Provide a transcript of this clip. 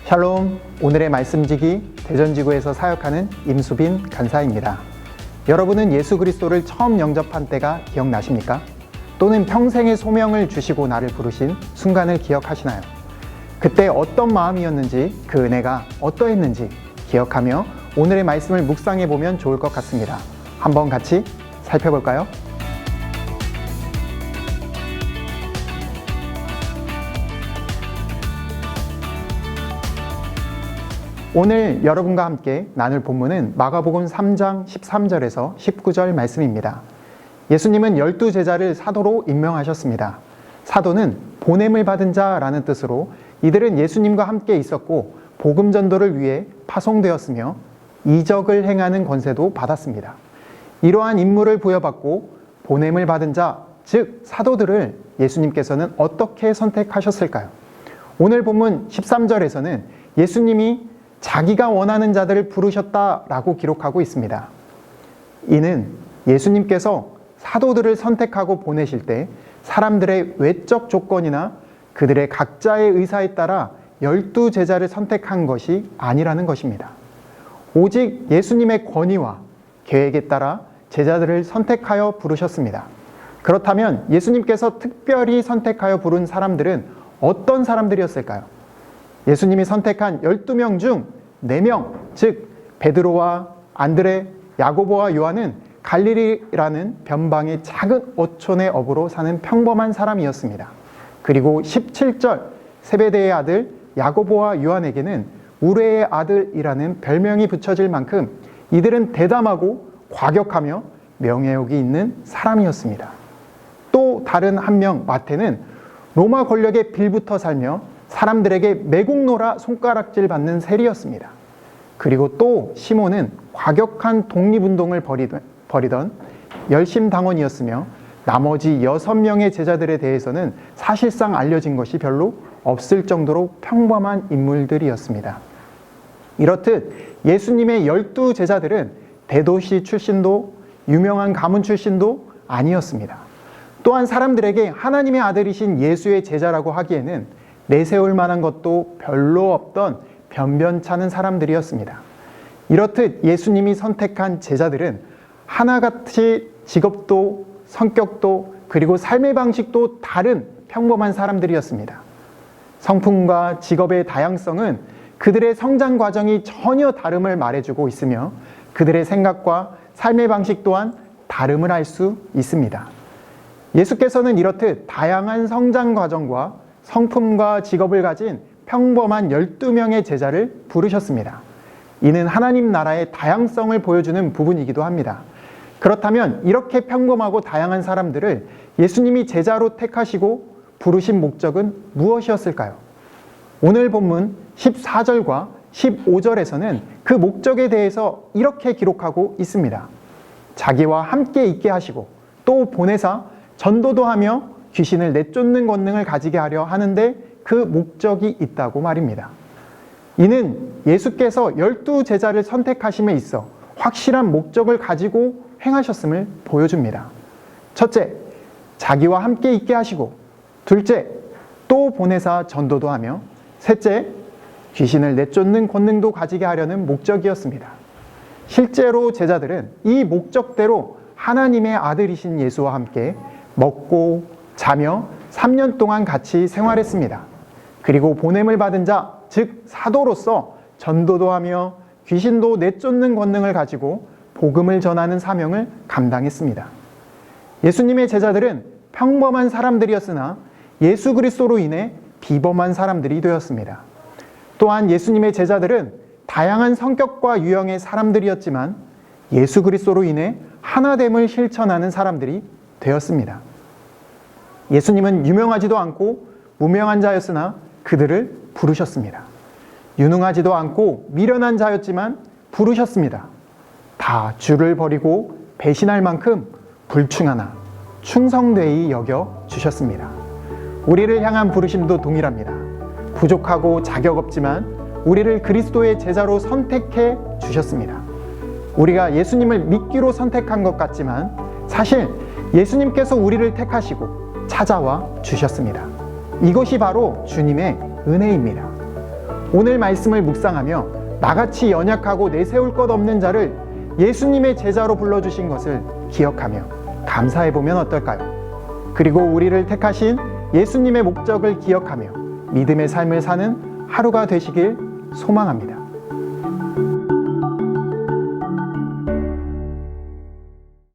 샬롬, 오늘의 말씀지기 대전지구에서 사역하는 임수빈 간사입니다. 여러분은 예수 그리스도를 처음 영접한 때가 기억나십니까? 또는 평생의 소명을 주시고 나를 부르신 순간을 기억하시나요? 그때 어떤 마음이었는지, 그 은혜가 어떠했는지 기억하며 오늘의 말씀을 묵상해 보면 좋을 것 같습니다. 한번 같이 살펴볼까요? 오늘 여러분과 함께 나눌 본문은 마가복음 3장 13절에서 19절 말씀입니다. 예수님은 12제자를 사도로 임명하셨습니다. 사도는 보냄을 받은 자라는 뜻으로 이들은 예수님과 함께 있었고 복음 전도를 위해 파송되었으며 이적을 행하는 권세도 받았습니다. 이러한 임무를 부여받고 보냄을 받은 자, 즉 사도들을 예수님께서는 어떻게 선택하셨을까요? 오늘 본문 13절에서는 예수님이 자기가 원하는 자들을 부르셨다라고 기록하고 있습니다. 이는 예수님께서 사도들을 선택하고 보내실 때 사람들의 외적 조건이나 그들의 각자의 의사에 따라 12제자를 선택한 것이 아니라는 것입니다. 오직 예수님의 권위와 계획에 따라 제자들을 선택하여 부르셨습니다. 그렇다면 예수님께서 특별히 선택하여 부른 사람들은 어떤 사람들이었을까요? 예수님이 선택한 12명 중 4명, 즉 베드로와 안드레, 야고보와 요한은 갈릴리라는 변방의 작은 어촌의 어부로 사는 평범한 사람이었습니다. 그리고 17절 세베대의 아들 야고보와 요한에게는 우레의 아들이라는 별명이 붙여질 만큼 이들은 대담하고 과격하며 명예욕이 있는 사람이었습니다. 또 다른 한 명 마태는 로마 권력에 빌붙어 살며 사람들에게 매국노라 손가락질 받는 세리였습니다. 그리고 또 시몬은 과격한 독립운동을 벌이던 열심당원이었으며 나머지 6명의 제자들에 대해서는 사실상 알려진 것이 별로 없을 정도로 평범한 인물들이었습니다. 이렇듯 예수님의 12제자들은 대도시 출신도 유명한 가문 출신도 아니었습니다. 또한 사람들에게 하나님의 아들이신 예수의 제자라고 하기에는 내세울 만한 것도 별로 없던 변변찮은 사람들이었습니다. 이렇듯 예수님이 선택한 제자들은 하나같이 직업도 성격도 그리고 삶의 방식도 다른 평범한 사람들이었습니다. 성품과 직업의 다양성은 그들의 성장 과정이 전혀 다름을 말해주고 있으며 그들의 생각과 삶의 방식 또한 다름을 알 수 있습니다. 예수께서는 이렇듯 다양한 성장 과정과 성품과 직업을 가진 평범한 12명의 제자를 부르셨습니다. 이는 하나님 나라의 다양성을 보여주는 부분이기도 합니다. 그렇다면 이렇게 평범하고 다양한 사람들을 예수님이 제자로 택하시고 부르신 목적은 무엇이었을까요? 오늘 본문 14절과 15절에서는 그 목적에 대해서 이렇게 기록하고 있습니다. 자기와 함께 있게 하시고 또 보내사 전도도 하며 귀신을 내쫓는 권능을 가지게 하려 하는데 그 목적이 있다고 말입니다. 이는 예수께서 12제자를 선택하심에 있어 확실한 목적을 가지고 행하셨음을 보여줍니다. 첫째, 자기와 함께 있게 하시고, 둘째, 또 보내사 전도도 하며, 셋째, 귀신을 내쫓는 권능도 가지게 하려는 목적이었습니다. 실제로 제자들은 이 목적대로 하나님의 아들이신 예수와 함께 먹고 자며 3년 동안 같이 생활했습니다. 그리고 보냄을 받은 자, 즉 사도로서 전도도 하며 귀신도 내쫓는 권능을 가지고 복음을 전하는 사명을 감당했습니다. 예수님의 제자들은 평범한 사람들이었으나 예수 그리스도로 인해 비범한 사람들이 되었습니다. 또한 예수님의 제자들은 다양한 성격과 유형의 사람들이었지만 예수 그리스도로 인해 하나됨을 실천하는 사람들이 되었습니다. 예수님은 유명하지도 않고 무명한 자였으나 그들을 부르셨습니다. 유능하지도 않고 미련한 자였지만 부르셨습니다. 다 주를 버리고 배신할 만큼 불충하나 충성되이 여겨 주셨습니다. 우리를 향한 부르심도 동일합니다. 부족하고 자격 없지만 우리를 그리스도의 제자로 선택해 주셨습니다. 우리가 예수님을 믿기로 선택한 것 같지만 사실 예수님께서 우리를 택하시고 찾아와 주셨습니다. 이것이 바로 주님의 은혜입니다. 오늘 말씀을 묵상하며 나같이 연약하고 내세울 것 없는 자를 예수님의 제자로 불러주신 것을 기억하며 감사해보면 어떨까요? 그리고 우리를 택하신 예수님의 목적을 기억하며 믿음의 삶을 사는 하루가 되시길 소망합니다.